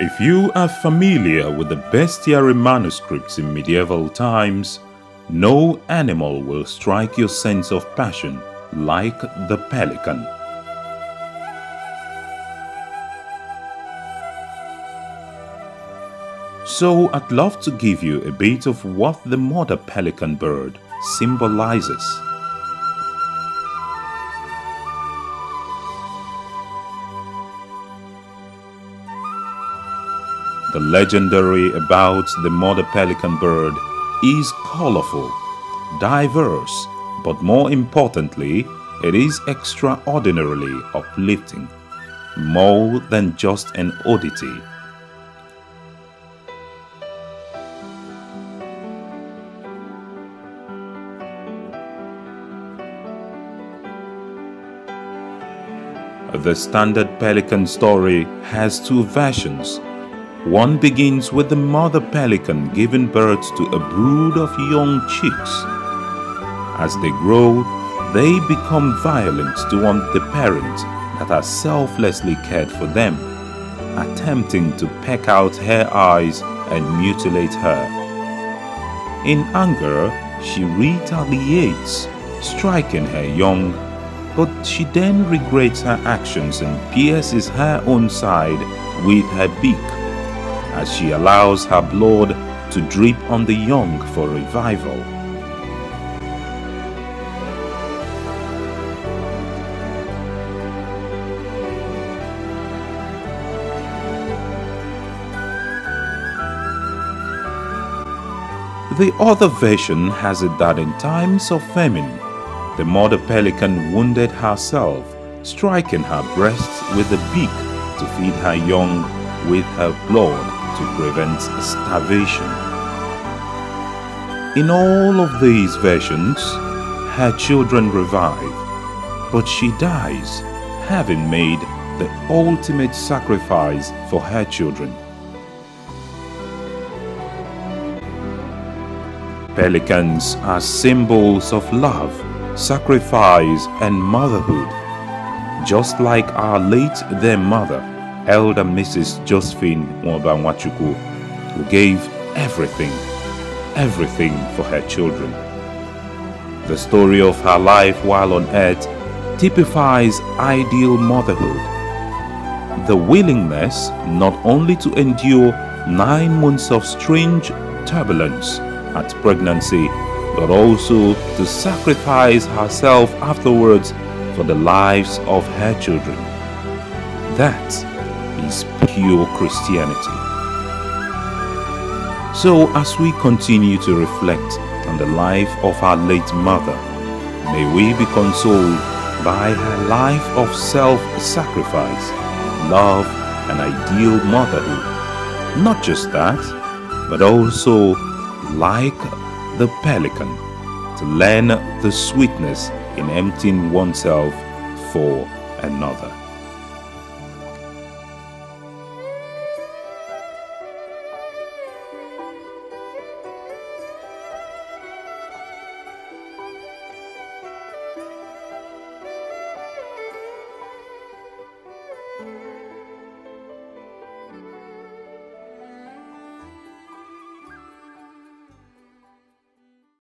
If you are familiar with the bestiary manuscripts in medieval times, no animal will strike your sense of passion like the pelican. So I'd love to give you a bit of what the mother pelican bird symbolizes. The legendary about the mother pelican bird is colorful, diverse, but more importantly, it is extraordinarily uplifting, more than just an oddity. The standard pelican story has two versions. One begins with the mother pelican giving birth to a brood of young chicks. As they grow, they become violent toward the parent that has selflessly cared for them, attempting to peck out her eyes and mutilate her. In anger, she retaliates, striking her young, but she then regrets her actions and pierces her own side with her beak, as she allows her blood to drip on the young for revival. The other version has it that in times of famine, the mother pelican wounded herself, striking her breasts with a beak to feed her young with her blood to prevent starvation. In all of these versions, her children revive, but she dies, having made the ultimate sacrifice for her children. Pelicans are symbols of love, sacrifice, and motherhood, just like our late their mother, Elder Mrs. Josephine Nwachukwu, who gave everything for her children. The story of her life while on earth typifies ideal motherhood. The willingness not only to endure 9 months of strange turbulence at pregnancy, but also to sacrifice herself afterwards for the lives of her children. That is pure Christianity. So as we continue to reflect on the life of our late mother, may we be consoled by her life of self-sacrifice, love, and ideal motherhood. Not just that, but also, like the pelican, to learn the sweetness in emptying oneself for another.